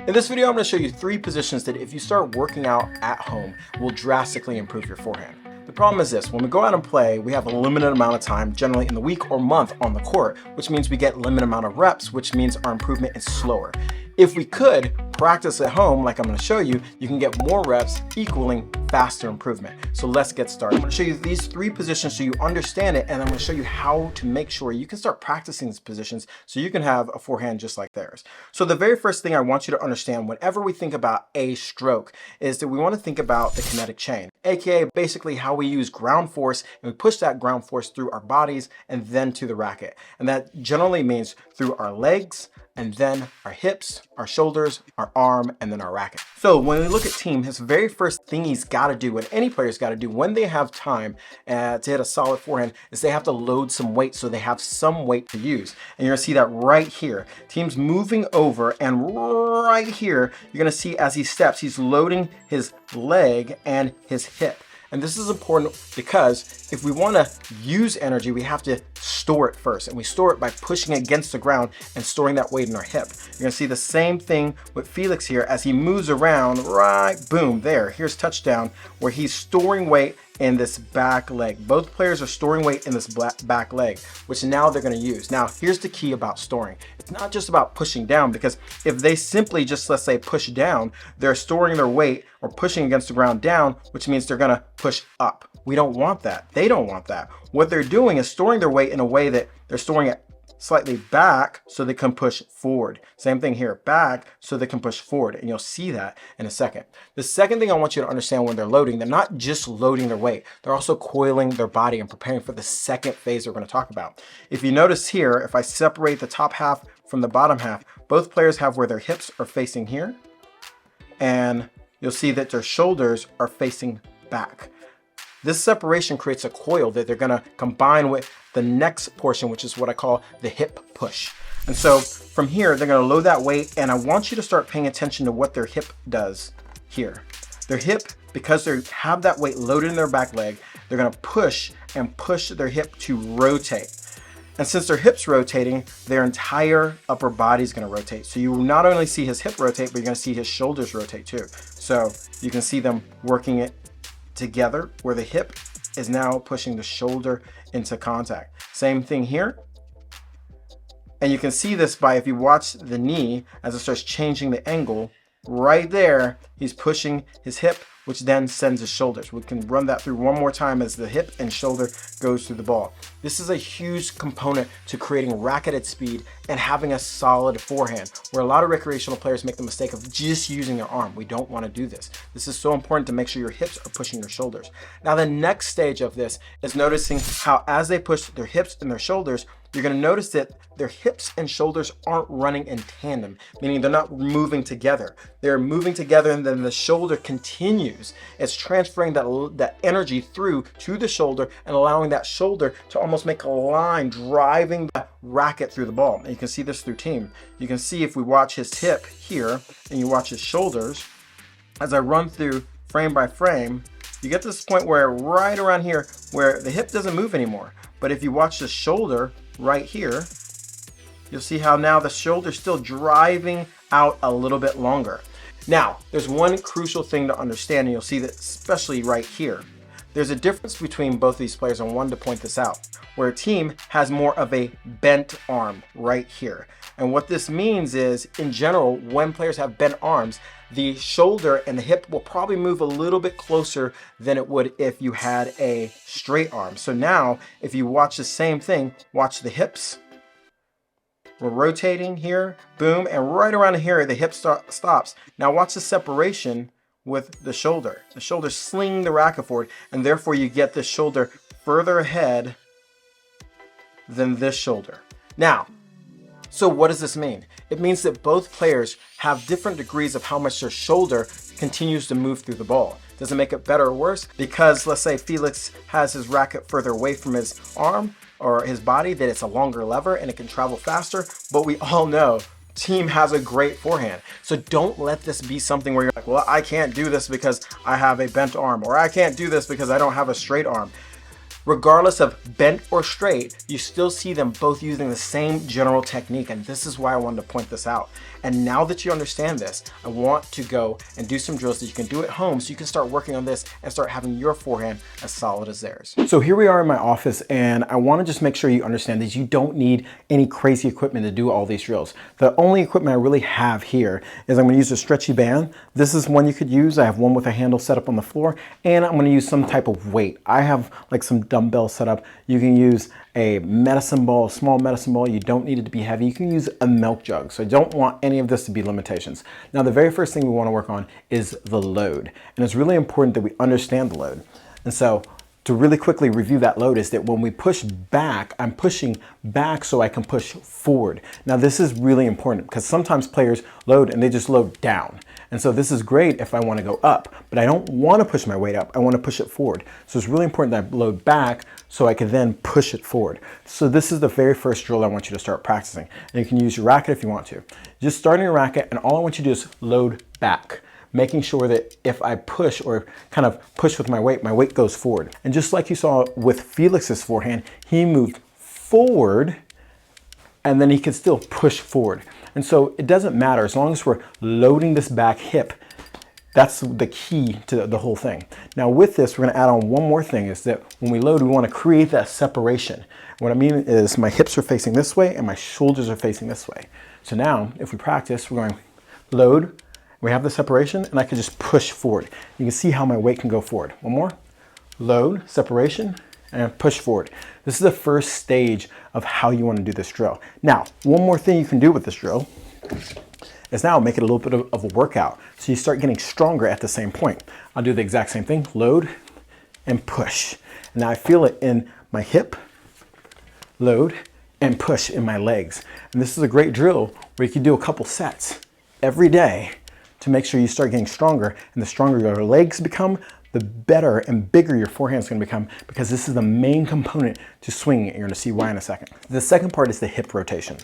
In this video, I'm going to show you 3 positions that if you start working out at home will drastically improve your forehand. The problem is this: when we go out and play, we have a limited amount of time, generally in the week or month on the court, which means we get limited amount of reps, which means our improvement is slower. If we could practice at home, like I'm going to show you, you can get more reps equaling faster improvement. So let's get started. I'm going to show you these 3 positions so you understand it, and I'm going to show you how to make sure you can start practicing these positions so you can have a forehand just like theirs. So the very first thing I want you to understand whenever we think about a stroke is that we want to think about the kinetic chain, aka basically how we use ground force and we push that ground force through our bodies and then to the racket. And that generally means through our legs, and then our hips, our shoulders, our arm, and then our racket. So when we look at Team, his very first thing he's got to do, and any player's got to do when they have time to hit a solid forehand, is they have to load some weight so they have some weight to use. And you're gonna see that right here. Team's moving over, and right here, you're gonna see as he steps, he's loading his leg and his hip. And this is important because if we want to use energy, we have to store it first. And we store it by pushing against the ground and storing that weight in our hip. You're going to see the same thing with Felix here as he moves around, right, boom, there. Here's touchdown, where he's storing weight in this back leg. Both players are storing weight in this back leg, which now they're going to use. Now, here's the key about storing. It's not just about pushing down, because if they simply just, let's say, push down, they're storing their weight or pushing against the ground down, which means they're going to push up. We don't want that. They don't want that. What they're doing is storing their weight in a way that they're storing it slightly back so they can push forward. Same thing here, back so they can push forward, and you'll see that in a second. The second thing I want you to understand when they're loading, they're not just loading their weight, they're also coiling their body and preparing for the second phase we're going to talk about. If you notice here, if I separate the top half from the bottom half, both players have where their hips are facing here, and you'll see that their shoulders are facing back. This separation creates a coil that they're going to combine with the next portion, which is what I call the hip push. And so from here, they're going to load that weight, and I want you to start paying attention to what their hip does here. Their hip, because they have that weight loaded in their back leg, they're going to push and push their hip to rotate. And since their hip's rotating, their entire upper body is going to rotate. So you will not only see his hip rotate, but you're going to see his shoulders rotate too. So you can see them working it together, where the hip is now pushing the shoulder into contact. Same thing here. And you can see this by, if you watch the knee as it starts changing the angle, right there, he's pushing his hip, which then sends his shoulders. We can run that through one more time as the hip and shoulder goes through the ball. This is a huge component to creating racketed speed and having a solid forehand, where a lot of recreational players make the mistake of just using their arm. We don't want to do this. This is so important to make sure your hips are pushing your shoulders. Now, the next stage of this is noticing how as they push their hips and their shoulders, you're going to notice that their hips and shoulders aren't running in tandem, meaning they're not moving together. They're moving together, and then the shoulder continues. It's transferring that energy through to the shoulder and allowing that shoulder to almost make a line driving the racket through the ball. And you can see this through Team. You can see if we watch his hip here and you watch his shoulders, as I run through frame by frame, you get to this point where right around here where the hip doesn't move anymore. But if you watch the shoulder right here, you'll see how now the shoulder's still driving out a little bit longer. Now, there's one crucial thing to understand, and you'll see that especially right here. There's a difference between both these players, and I wanted to point this out, where Team has more of a bent arm right here. And what this means is, in general, when players have bent arms, the shoulder and the hip will probably move a little bit closer than it would if you had a straight arm. So now, if you watch the same thing, watch the hips. We're rotating here, boom, and right around here, the hip stops. Now watch the separation with the shoulder. The shoulder slinging the racket forward, and therefore you get the shoulder further ahead than this shoulder. Now, so what does this mean? It means that both players have different degrees of how much their shoulder continues to move through the ball. Does it make it better or worse? Because let's say Felix has his racket further away from his arm or his body, that it's a longer lever and it can travel faster, but we all know Team has a great forehand. So don't let this be something where you're like, well, I can't do this because I have a bent arm, or I can't do this because I don't have a straight arm. Regardless of bent or straight, you still see them both using the same general technique, and this is why I wanted to point this out. And now that you understand this, I want to go and do some drills that you can do at home so you can start working on this and start having your forehand as solid as theirs. So here we are in my office, and I want to just make sure you understand that you don't need any crazy equipment to do all these drills. The only equipment I really have here is I'm going to use a stretchy band. This is one you could use. I have one with a handle set up on the floor, and I'm going to use some type of weight. I have like some dumbbell set up. You can use a medicine ball, a small medicine ball. You don't need it to be heavy. You can use a milk jug. So I don't want any of this to be limitations. Now, the very first thing we want to work on is the load. And it's really important that we understand the load. And so to really quickly review that load is that when we push back, I'm pushing back so I can push forward. Now, this is really important because sometimes players load and they just load down. And so this is great if I want to go up, but I don't want to push my weight up. I want to push it forward. So it's really important that I load back so I can then push it forward. So this is the very first drill I want you to start practicing. And you can use your racket if you want to. Just starting your racket, and all I want you to do is load back, making sure that if I push or kind of push with my weight goes forward. And just like you saw with Felix's forehand, he moved forward and then he could still push forward. And so it doesn't matter as long as we're loading this back hip. That's the key to the whole thing. Now with this, we're going to add on one more thing, is that when we load, we want to create that separation. What I mean is my hips are facing this way and my shoulders are facing this way. So now if we practice, we're going load, we have the separation, and I can just push forward. You can see how my weight can go forward. One more, load, separation, and push forward. This is the first stage of how you want to do this drill. Now, one more thing you can do with this drill is now make it a little bit of a workout. So you start getting stronger at the same point. I'll do the exact same thing, load and push. And now I feel it in my hip, load, and push in my legs. And this is a great drill where you can do a couple sets every day to make sure you start getting stronger. And the stronger your legs become, the better and bigger your forehand is going to become, because this is the main component to swinging it. You're going to see why in a second. The second part is the hip rotation.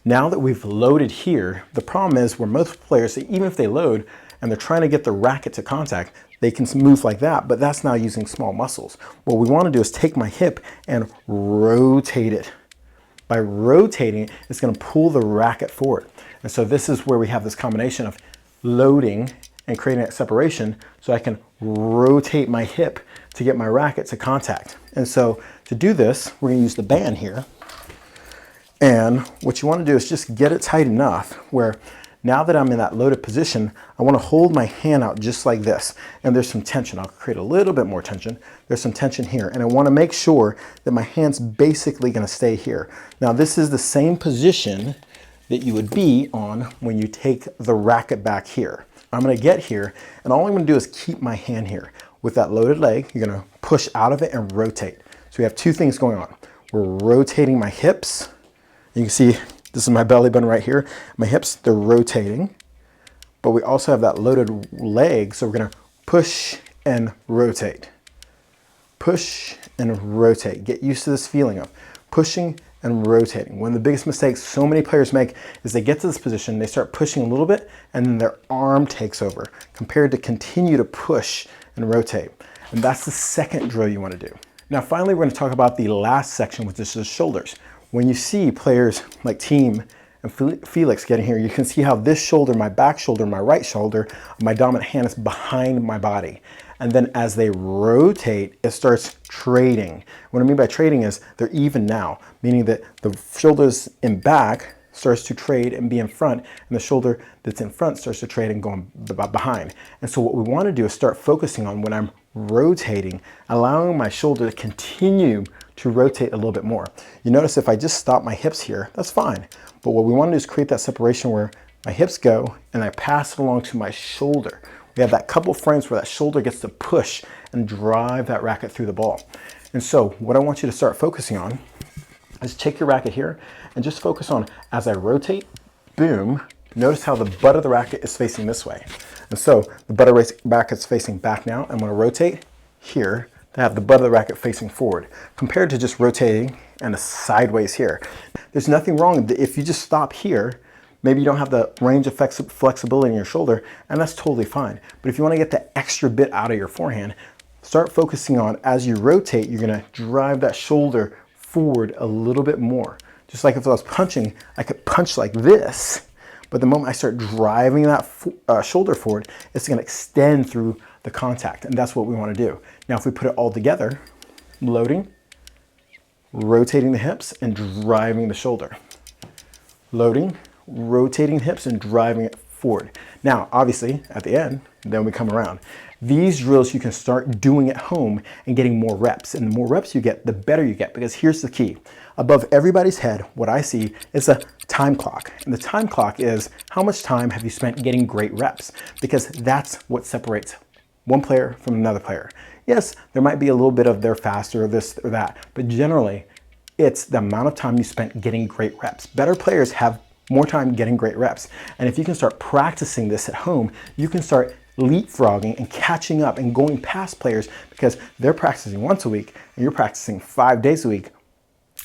Now that we've loaded here, the problem is where most players, even if they load and they're trying to get the racket to contact, they can move like that, but that's now using small muscles. What we want to do is take my hip and rotate it. By rotating it, it's going to pull the racket forward. And so this is where we have this combination of loading and creating that separation so I can rotate my hip to get my racket to contact. And so to do this, we're going to use the band here. And what you want to do is just get it tight enough where now that I'm in that loaded position, I want to hold my hand out just like this. And there's some tension. I'll create a little bit more tension. There's some tension here. And I want to make sure that my hand's basically going to stay here. Now this is the same position that you would be on when you take the racket back here. I'm going to get here, and all I'm going to do is keep my hand here. With that loaded leg, you're going to push out of it and rotate. So we have two things going on. We're rotating my hips. You can see this is my belly button right here. My hips, they're rotating. But we also have that loaded leg, so we're going to push and rotate. Push and rotate. Get used to this feeling of pushing and rotating. One of the biggest mistakes so many players make is they get to this position, they start pushing a little bit, and then their arm takes over, compared to continue to push and rotate. And that's the second drill you want to do. Now finally, we're going to talk about the last section, which is the shoulders. When you see players like Team and Felix getting here, you can see how this shoulder, my back shoulder, my right shoulder, my dominant hand is behind my body. And then as they rotate, it starts trading. What I mean by trading is they're even now, meaning that the shoulders in back starts to trade and be in front, and the shoulder that's in front starts to trade and go behind. And so what we want to do is start focusing on when I'm rotating, allowing my shoulder to continue to rotate a little bit more. You notice if I just stop my hips here, that's fine. But what we want to do is create that separation where my hips go and I pass it along to my shoulder. We have that couple frames where that shoulder gets to push and drive that racket through the ball. And so what I want you to start focusing on is take your racket here and just focus on, as I rotate, boom, notice how the butt of the racket is facing this way. And so the butt of the racket's facing back now. I'm going to rotate here to have the butt of the racket facing forward, compared to just rotating and a sideways here. There's nothing wrong if you just stop here. Maybe you don't have the range of flexibility in your shoulder, and that's totally fine. But if you want to get the extra bit out of your forehand, start focusing on, as you rotate, you're gonna drive that shoulder forward a little bit more. Just like if I was punching, I could punch like this, but the moment I start driving that shoulder forward, it's gonna extend through the contact, and that's what we wanna do. Now, if we put it all together, loading, rotating the hips and driving the shoulder. Loading, rotating the hips and driving it forward. Now, obviously, at the end, then we come around. These drills you can start doing at home and getting more reps. And the more reps you get, the better you get, because here's the key. Above everybody's head, what I see is a time clock. And the time clock is how much time have you spent getting great reps, because that's what separates one player from another player. Yes, there might be a little bit of they're faster or this or that, but generally it's the amount of time you spent getting great reps. Better players have more time getting great reps. And if you can start practicing this at home, you can start leapfrogging and catching up and going past players, because they're practicing once a week and you're practicing 5 days a week,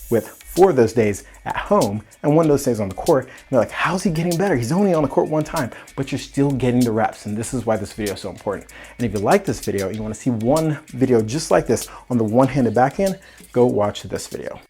with 4 of those days at home and 1 of those days on the court. And they're like, how's he getting better? He's only on the court 1 time, but you're still getting the reps. And this is why this video is so important. And if you like this video, you want to see one video just like this on the one-handed backhand, go watch this video.